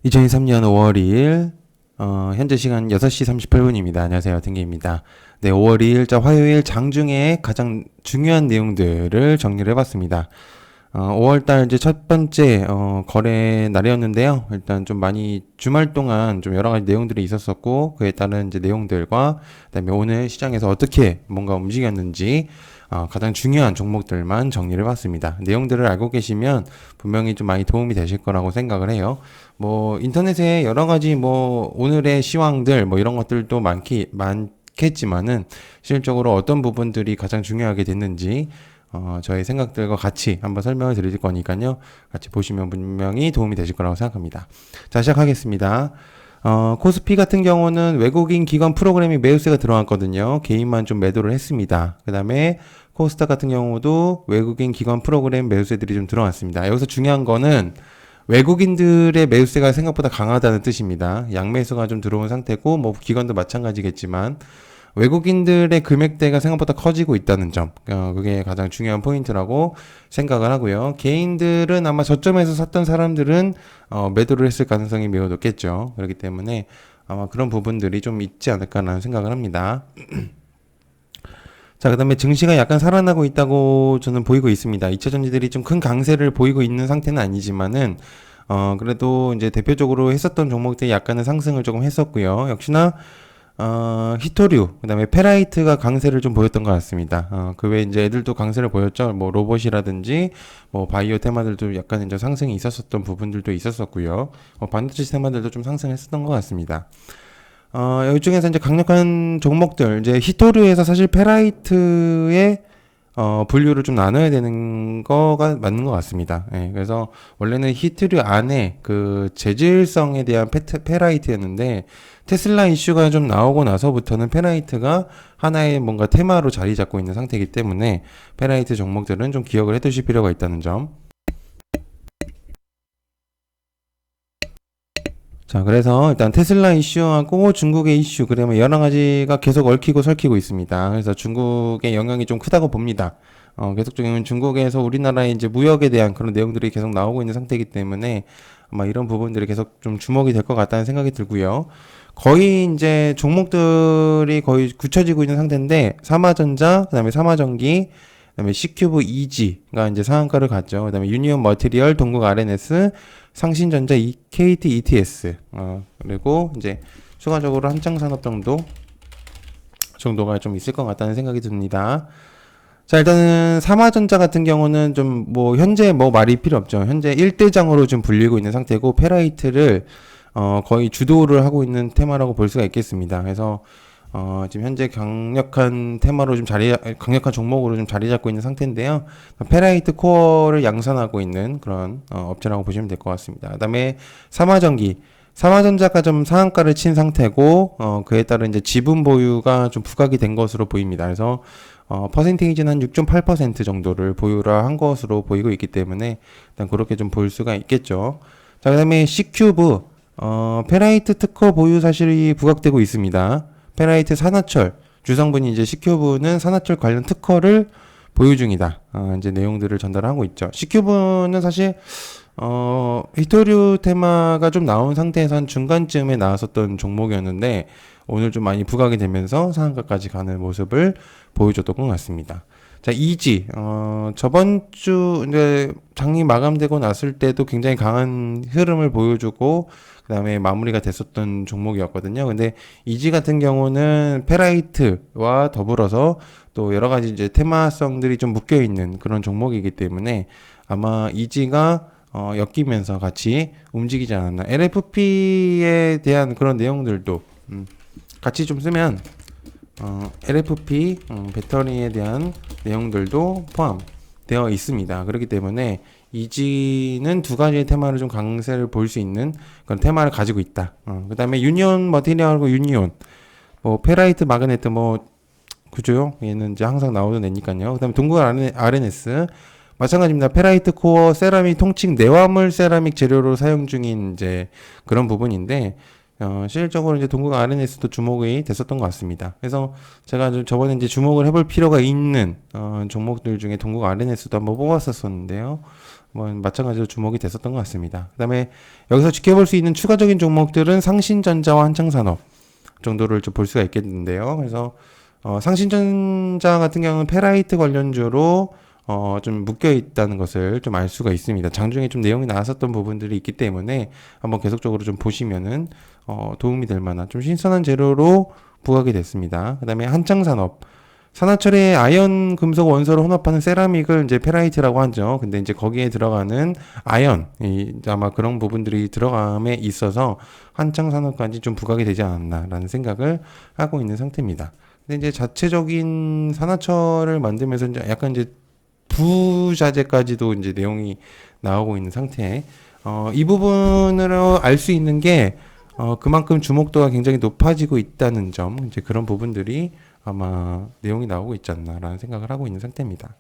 2023년 5월 2일 현재 시간 6시 38분입니다. 안녕하세요. 등기입니다. 네, 5월 2일자 화요일 장중에 가장 중요한 내용들을 정리를 해봤습니다. 5월달 이제 첫 번째 거래 날이었는데요. 일단 좀 많이 주말 동안 좀 여러 가지 내용들이 있었었고 그에 따른 이제 내용들과 그다음에 오늘 시장에서 어떻게 뭔가 움직였는지 가장 중요한 종목들만 정리를 해봤습니다. 내용들을 알고 계시면 분명히 좀 많이 도움이 되실 거라고 생각을 해요. 뭐 인터넷에 여러 가지 뭐 오늘의 시황들 뭐 이런 것들도 많겠지만은 실질적으로 어떤 부분들이 가장 중요하게 됐는지 저의 생각들과 같이 한번 설명을 드릴 거니까요. 같이 보시면 분명히 도움이 되실 거라고 생각합니다. 자, 시작하겠습니다. 코스피 같은 경우는 외국인 기관 프로그램이 매수세가 들어왔거든요. 개인만 좀 매도를 했습니다. 그 다음에 코스닥 같은 경우도 외국인 기관 프로그램 매수세들이 좀 들어왔습니다. 여기서 중요한 거는 외국인들의 매수세가 생각보다 강하다는 뜻입니다. 양매수가 좀 들어온 상태고, 뭐 기관도 마찬가지겠지만 외국인들의 금액대가 생각보다 커지고 있다는 점, 그게 가장 중요한 포인트라고 생각을 하고요. 개인들은 아마 저점에서 샀던 사람들은 매도를 했을 가능성이 매우 높겠죠. 그렇기 때문에 아마 그런 부분들이 좀 있지 않을까라는 생각을 합니다. 자, 그 다음에 증시가 약간 살아나고 있다고 저는 보이고 있습니다. 2차 전지들이 좀 큰 강세를 보이고 있는 상태는 아니지만은, 그래도 이제 대표적으로 했었던 종목들이 약간의 상승을 조금 했었고요. 역시나, 히토류, 그 다음에 페라이트가 강세를 좀 보였던 것 같습니다. 그 외에 이제 애들도 강세를 보였죠. 뭐 로봇이라든지, 뭐 바이오 테마들도 약간 이제 상승이 있었었던 부분들도 있었었고요. 반도체 테마들도 좀 상승했었던 것 같습니다. 여기 중에서 이제 강력한 종목들, 이제 히토류에서 사실 페라이트의 분류를 좀 나눠야 되는 거가 맞는 것 같습니다. 예, 그래서 원래는 히토류 안에 그 재질성에 대한 페라이트였는데 테슬라 이슈가 좀 나오고 나서부터는 페라이트가 하나의 뭔가 테마로 자리 잡고 있는 상태이기 때문에 페라이트 종목들은 좀 기억을 해 두실 필요가 있다는 점. 자, 그래서 일단 테슬라 이슈하고 중국의 이슈, 그러면 여러 가지가 계속 얽히고 설키고 있습니다. 그래서 중국의 영향이 좀 크다고 봅니다. 계속적인 중국에서 우리나라의 이제 무역에 대한 그런 내용들이 계속 나오고 있는 상태이기 때문에 아마 이런 부분들이 계속 좀 주목이 될 것 같다는 생각이 들고요. 거의 이제 종목들이 거의 굳혀지고 있는 상태인데, 삼화전자, 그 다음에 삼화전기, 그다음에 C큐브 EG가 이제 상한가를 갔죠. 그다음에 유니온 머티리얼, 동국 RNS, 상신전자, KT ETS. 그리고 이제 추가적으로 한창산업 정도가 좀 있을 것 같다는 생각이 듭니다. 자, 일단은 삼화전자 같은 경우는 좀 뭐 현재 뭐 말이 필요 없죠. 현재 1대장으로 좀 불리고 있는 상태고 페라이트를 거의 주도를 하고 있는 테마라고 볼 수가 있겠습니다. 그래서 지금 현재 강력한 종목으로 좀 자리 잡고 있는 상태인데요. 페라이트 코어를 양산하고 있는 그런 업체라고 보시면 될 것 같습니다. 그다음에 삼화전자가 좀 상한가를 친 상태고, 그에 따른 이제 지분 보유가 좀 부각이 된 것으로 보입니다. 그래서 퍼센테이지는 한 6.8% 정도를 보유를 한 것으로 보이고 있기 때문에 일단 그렇게 좀 볼 수가 있겠죠. 자, 그다음에 C큐브, 페라이트 특허 보유 사실이 부각되고 있습니다. 페라이트 산화철, 주성분이 이제 C큐브는 산화철 관련 특허를 보유 중이다. 이제 내용들을 전달하고 있죠. C큐브는 사실 히토류 테마가 좀 나온 상태에서 한 중간쯤에 나왔었던 종목이었는데 오늘 좀 많이 부각이 되면서 상한가까지 가는 모습을 보여줬던 것 같습니다. 자, 이지, 저번 주, 이제, 장이 마감되고 났을 때도 굉장히 강한 흐름을 보여주고, 그 다음에 마무리가 됐었던 종목이었거든요. 근데 이지 같은 경우는 페라이트와 더불어서 또 여러 가지 이제 테마성들이 좀 묶여있는 그런 종목이기 때문에 아마 이지가 엮이면서 같이 움직이지 않았나. LFP에 대한 그런 내용들도, 같이 좀 쓰면 LFP 배터리에 대한 내용들도 포함되어 있습니다. 그렇기 때문에 이지는 두 가지의 테마를 좀 강세를 볼 수 있는 그런 테마를 가지고 있다. 그 다음에 유니온 머티리얼하고 유니온, 뭐 페라이트 마그네트 뭐 그죠? 얘는 이제 항상 나오는 애니까요. 그 다음에 동국 RNS 마찬가지입니다. 페라이트 코어 세라믹 통칭 내화물 세라믹 재료로 사용 중인 이제 그런 부분인데 실질적으로 이제 동국 RNS도 주목이 됐었던 것 같습니다. 그래서 제가 저번에 이제 주목을 해볼 필요가 있는 종목들 중에 동국 RNS도 한번 뽑았었는데요. 마찬가지로 주목이 됐었던 것 같습니다. 그다음에 여기서 지켜볼 수 있는 추가적인 종목들은 상신전자와 한창산업 정도를 좀 볼 수가 있겠는데요. 그래서 상신전자 같은 경우는 페라이트 관련주로 좀 묶여 있다는 것을 좀 알 수가 있습니다. 장중에 좀 내용이 나왔었던 부분들이 있기 때문에 한번 계속적으로 좀 보시면은 도움이 될 만한 좀 신선한 재료로 부각이 됐습니다. 그다음에 한창산업 산화철의 아연 금속 원소를 혼합하는 세라믹을 이제 페라이트라고 하죠. 근데 이제 거기에 들어가는 아연, 아마 그런 부분들이 들어감에 있어서 한창산업까지 좀 부각이 되지 않았나라는 생각을 하고 있는 상태입니다. 근데 이제 자체적인 산화철을 만들면서 이제 약간 이제 부자재까지도 이제 내용이 나오고 있는 상태. 이 부분으로 알 수 있는 게 그만큼 주목도가 굉장히 높아지고 있다는 점, 이제 그런 부분들이 아마 내용이 나오고 있지 않나라는 생각을 하고 있는 상태입니다.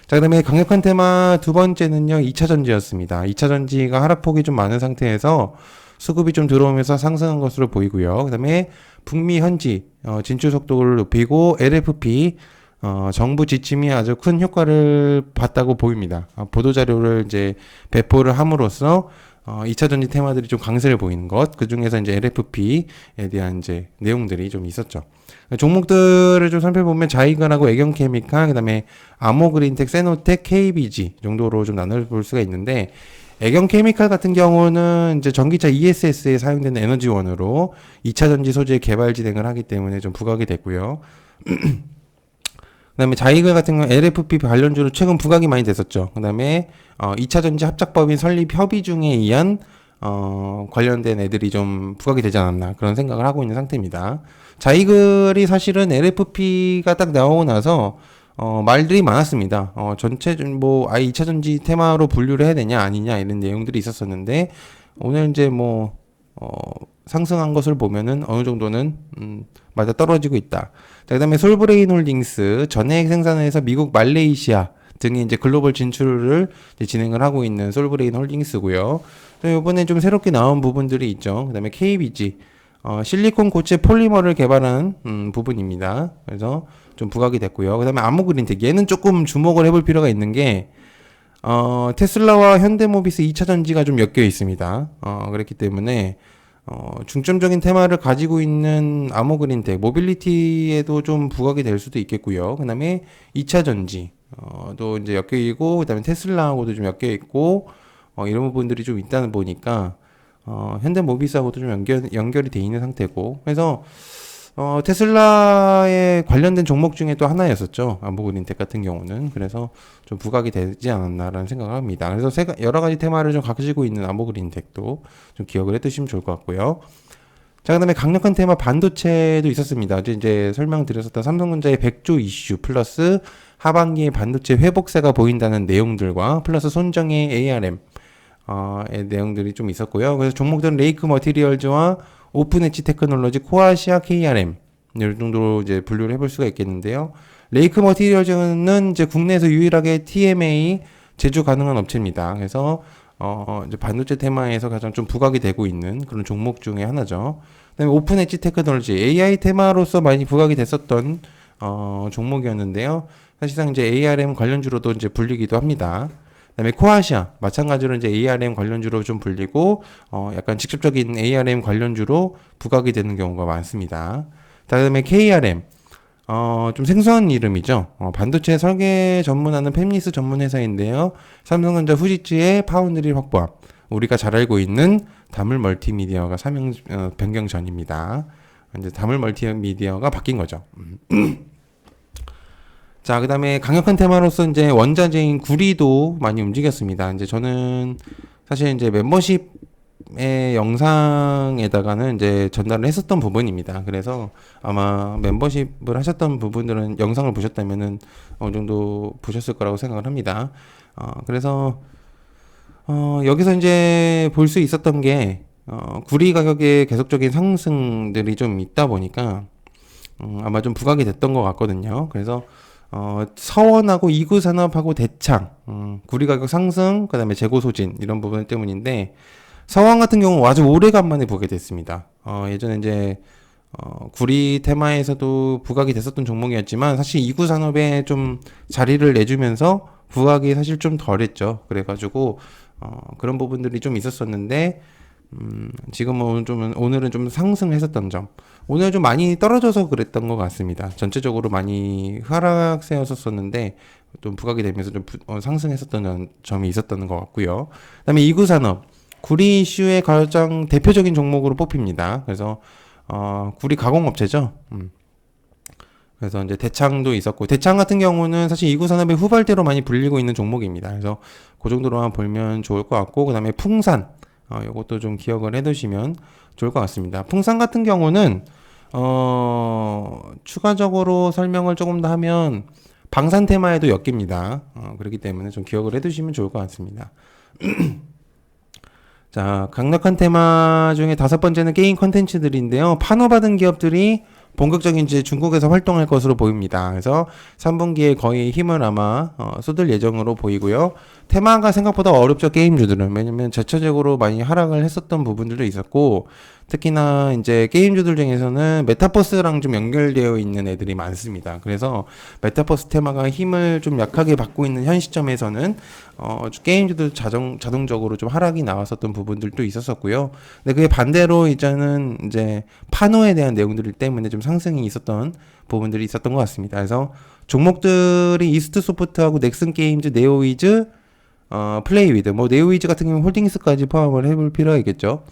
자, 그다음에 강력한 테마 두 번째는요, 2차 전지였습니다. 2차 전지가 하락폭이 좀 많은 상태에서 수급이 좀 들어오면서 상승한 것으로 보이고요. 그다음에 북미 현지 진출 속도를 높이고 LFP 정부 지침이 아주 큰 효과를 봤다고 보입니다. 보도 자료를 이제 배포를 함으로써 2차 전지 테마들이 좀 강세를 보이는 것, 그 중에서 이제 LFP에 대한 이제 내용들이 좀 있었죠. 종목들을 좀 살펴보면 자이건하고 애경케미칼, 그 다음에 아모그린텍, 세노텍, KBG 정도로 좀 나눠볼 수가 있는데, 애경케미칼 같은 경우는 이제 전기차 ESS에 사용되는 에너지원으로 2차 전지 소재 개발 진행을 하기 때문에 좀 부각이 됐고요. 그다음에 자이글 같은 경우는 LFP 관련주로 최근 부각이 많이 됐었죠. 그다음에 2차 전지 합작법인 설립 협의 중에 의한 관련된 애들이 좀 부각이 되지 않았나 그런 생각을 하고 있는 상태입니다. 자이글이 사실은 LFP가 딱 나오고 나서 말들이 많았습니다. 전체 아예 2차 전지 테마로 분류를 해야 되냐 아니냐 이런 내용들이 있었었는데 오늘 이제 상승한 것을 보면은 어느 정도는 맞아 떨어지고 있다. 자, 그다음에 솔브레인 홀딩스 전해액 생산을 해서 미국, 말레이시아 등이 이제 글로벌 진출을 이제 진행을 하고 있는 솔브레인 홀딩스고요. 또 이번에 좀 새롭게 나온 부분들이 있죠. 그다음에 KBG 실리콘 고체 폴리머를 개발하는 부분입니다. 그래서 좀 부각이 됐고요. 그다음에 아모그린텍 얘는 조금 주목을 해볼 필요가 있는 게 테슬라와 현대모비스 2차 전지가 좀 엮여 있습니다. 그렇기 때문에 중점적인 테마를 가지고 있는 아모그린텍 모빌리티에도 좀 부각이 될 수도 있겠고요. 그다음에 2차 전지 또 이제 엮여 있고, 그다음에 테슬라하고도 좀 엮여 있고 이런 부분들이 좀 있다는 보니까 현대모비스하고도 좀 연결이 돼 있는 상태고, 그래서 테슬라에 관련된 종목 중에 또 하나였었죠. 아모그린텍 같은 경우는. 그래서 좀 부각이 되지 않았나라는 생각을 합니다. 그래서 여러 가지 테마를 좀 가지고 있는 아모그린텍도 좀 기억을 해두시면 좋을 것 같고요. 자, 그다음에 강력한 테마 반도체도 있었습니다. 이제 설명드렸었던 삼성전자의 100조 이슈 플러스 하반기에 반도체 회복세가 보인다는 내용들과 플러스 손정의 ARM 의 내용들이 좀 있었고요. 그래서 종목들은 레이크 머티리얼즈와 오픈 엣지 테크놀로지, 코아시아, KRM 이 정도로 이제 분류를 해볼 수가 있겠는데요. 레이크 머티리얼즈는 이제 국내에서 유일하게 TMA 제조 가능한 업체입니다. 그래서 이제 반도체 테마에서 가장 좀 부각이 되고 있는 그런 종목 중에 하나죠. 그다음에 오픈 엣지 테크놀로지 AI 테마로서 많이 부각이 됐었던 종목이었는데요. 사실상 이제 ARM 관련주로도 이제 불리기도 합니다. 그다음에 코아시아 마찬가지로 이제 ARM 관련주로 좀 불리고 약간 직접적인 ARM 관련주로 부각이 되는 경우가 많습니다. 그다음에 KRM 좀 생소한 이름이죠. 반도체 설계 전문하는 팹리스 전문 회사인데요. 삼성전자 후지츠의 파운드리 확보함. 우리가 잘 알고 있는 다물 멀티미디어가 사명 변경 전입니다. 이제 다물 멀티미디어가 바뀐 거죠. 자, 그 다음에 강력한 테마로서 이제 원자재인 구리도 많이 움직였습니다. 이제 저는 사실 이제 멤버십의 영상에다가는 이제 전달을 했었던 부분입니다. 그래서 아마 멤버십을 하셨던 부분들은 영상을 보셨다면은 어느 정도 보셨을 거라고 생각을 합니다. 그래서 여기서 이제 볼 수 있었던 게 구리 가격의 계속적인 상승들이 좀 있다 보니까 아마 좀 부각이 됐던 것 같거든요. 그래서 서원하고 이구산업하고 대창, 구리 가격 상승, 그 다음에 재고 소진, 이런 부분 때문인데, 서원 같은 경우 아주 오래간만에 보게 됐습니다. 예전에 이제, 구리 테마에서도 부각이 됐었던 종목이었지만, 사실 이구산업에 좀 자리를 내주면서 부각이 사실 좀 덜했죠. 그래가지고 그런 부분들이 좀 있었었는데 지금은 오늘은 좀 상승했었던 점. 오늘 좀 많이 떨어져서 그랬던 것 같습니다. 전체적으로 많이 하락세였었는데 좀 부각이 되면서 좀 상승했었던 점이 있었던 것 같고요. 그다음에 이구산업 구리 이슈의 가장 대표적인 종목으로 뽑힙니다. 그래서 구리 가공업체죠. 그래서 이제 대창도 있었고, 대창 같은 경우는 사실 이구산업의 후발대로 많이 불리고 있는 종목입니다. 그래서 그 정도로만 보면 좋을 것 같고, 그 다음에 풍산, 요것도 좀 기억을 해두시면 좋을 것 같습니다. 풍산 같은 경우는, 추가적으로 설명을 조금 더 하면, 방산 테마에도 엮입니다. 그렇기 때문에 좀 기억을 해두시면 좋을 것 같습니다. 자, 강력한 테마 중에 다섯 번째는 게임 컨텐츠들인데요. 판호받은 기업들이 본격적인 이제 중국에서 활동할 것으로 보입니다. 그래서 3분기에 거의 힘을 아마 쏟을 예정으로 보이고요. 테마가 생각보다 어렵죠, 게임주들은. 왜냐면 전체적으로 많이 하락을 했었던 부분들도 있었고, 특히나 이제 게임주들 중에서는 메타버스랑 좀 연결되어 있는 애들이 많습니다. 그래서 메타버스 테마가 힘을 좀 약하게 받고 있는 현 시점에서는 게임주도 자동적으로 좀 하락이 나왔었던 부분들도 있었었고요. 근데 그게 반대로 이제 파노에 대한 내용들 때문에 좀 상승이 있었던 부분들이 있었던 것 같습니다. 그래서 종목들이 이스트 소프트하고 넥슨 게임즈, 네오위즈, 플레이위드, 뭐 네오위즈 같은 경우는 홀딩스까지 포함을 해볼 필요가 있겠죠.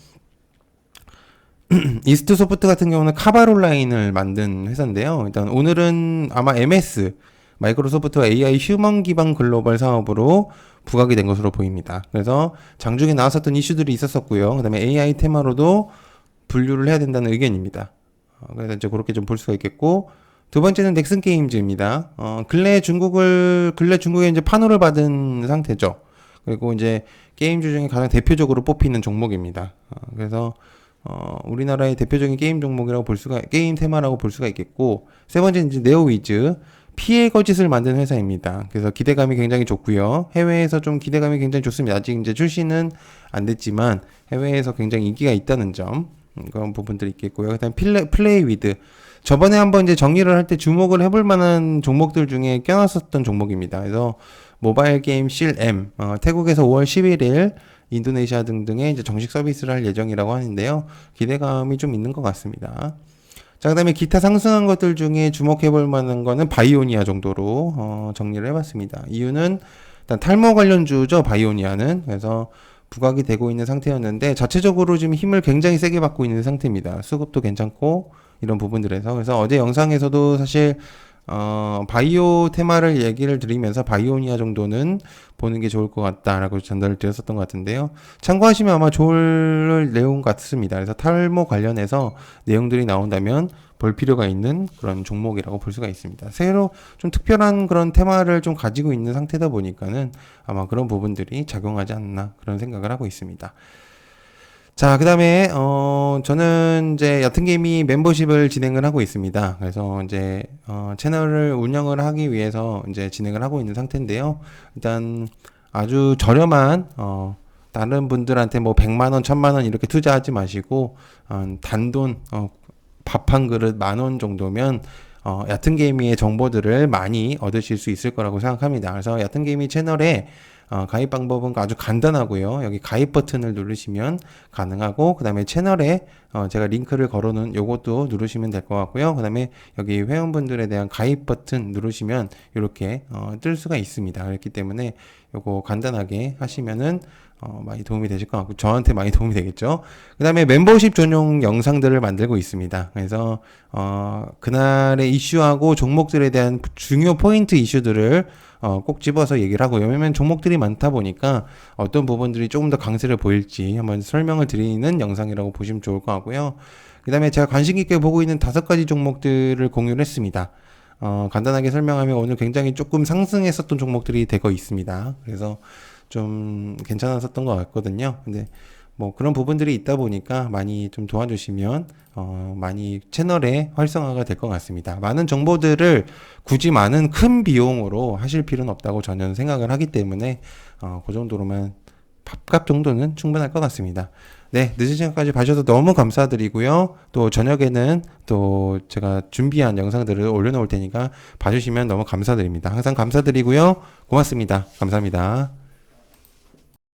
이스트 소프트 같은 경우는 카바롤라인을 만든 회사인데요. 일단 오늘은 아마 MS 마이크로소프트와 AI 휴먼 기반 글로벌 사업으로 부각이 된 것으로 보입니다. 그래서 장중에 나왔었던 이슈들이 있었었고요. 그다음에 AI 테마로도 분류를 해야 된다는 의견입니다. 그래서 이제 그렇게 좀 볼 수가 있겠고, 두 번째는 넥슨 게임즈입니다. 근래 중국에 이제 판호를 받은 상태죠. 그리고 이제 게임주 중에 가장 대표적으로 뽑히는 종목입니다. 그래서 우리나라의 대표적인 게임 종목이라고 게임 테마라고 볼 수가 있겠고, 세 번째는 이제 네오위즈, 피해 거짓을 만든 회사입니다. 그래서 기대감이 굉장히 좋고요. 해외에서 좀 기대감이 굉장히 좋습니다. 아직 이제 출시는 안 됐지만 해외에서 굉장히 인기가 있다는 점, 그런 부분들이 있겠고요. 그다음 플레이위드. 저번에 한번 이제 정리를 할 때 주목을 해볼 만한 종목들 중에 껴놨었던 종목입니다. 그래서 모바일 게임 실M, 태국에서 5월 11일 인도네시아 등등에 이제 정식 서비스를 할 예정이라고 하는데요. 기대감이 좀 있는 것 같습니다. 자, 그 다음에 기타 상승한 것들 중에 주목해볼 만한 거는 바이오니아 정도로 정리를 해봤습니다. 이유는 일단 탈모 관련주죠, 바이오니아는. 그래서 부각이 되고 있는 상태였는데 자체적으로 지금 힘을 굉장히 세게 받고 있는 상태입니다. 수급도 괜찮고 이런 부분들에서. 그래서 어제 영상에서도 사실 바이오 테마를 얘기를 드리면서 바이오니아 정도는 보는 게 좋을 것 같다라고 전달을 드렸었던 것 같은데요. 참고하시면 아마 좋을 내용 같습니다. 그래서 탈모 관련해서 내용들이 나온다면 볼 필요가 있는 그런 종목이라고 볼 수가 있습니다. 새로 좀 특별한 그런 테마를 좀 가지고 있는 상태다 보니까는 아마 그런 부분들이 작용하지 않나 그런 생각을 하고 있습니다. 자, 그 다음에, 저는 이제 얕은개미 멤버십을 진행을 하고 있습니다. 그래서 이제, 채널을 운영을 하기 위해서 이제 진행을 하고 있는 상태인데요. 일단 아주 저렴한, 다른 분들한테 뭐 100만원, 1000만원 이렇게 투자하지 마시고, 단돈, 밥 한 그릇 10,000원 정도면, 얕은개미의 정보들을 많이 얻으실 수 있을 거라고 생각합니다. 그래서 얕은개미 채널에 가입 방법은 아주 간단하고요. 여기 가입 버튼을 누르시면 가능하고, 그 다음에 채널에 제가 링크를 걸어놓은 요것도 누르시면 될 것 같고요. 그 다음에 여기 회원분들에 대한 가입 버튼 누르시면 이렇게 뜰 수가 있습니다. 그렇기 때문에 요거 간단하게 하시면은 많이 도움이 되실 것 같고, 저한테 많이 도움이 되겠죠. 그 다음에 멤버십 전용 영상들을 만들고 있습니다. 그래서 그날의 이슈하고 종목들에 대한 중요 포인트 이슈들을 꼭 집어서 얘기를 하고요. 왜냐면 종목들이 많다 보니까 어떤 부분들이 조금 더 강세를 보일지 한번 설명을 드리는 영상이라고 보시면 좋을 것 같고요. 그 다음에 제가 관심 있게 보고 있는 5가지 종목들을 공유를 했습니다. 간단하게 설명하면 오늘 굉장히 조금 상승했었던 종목들이 되고 있습니다. 그래서 좀 괜찮았었던 것 같거든요. 근데 뭐 그런 부분들이 있다 보니까 많이 좀 도와주시면 많이 채널의 활성화가 될 것 같습니다. 많은 정보들을 굳이 많은 큰 비용으로 하실 필요는 없다고 저는 생각을 하기 때문에 그 정도로만 밥값 정도는 충분할 것 같습니다. 네, 늦은 시간까지 봐주셔서 너무 감사드리고요. 또 저녁에는 또 제가 준비한 영상들을 올려놓을 테니까 봐주시면 너무 감사드립니다. 항상 감사드리고요. 고맙습니다. 감사합니다.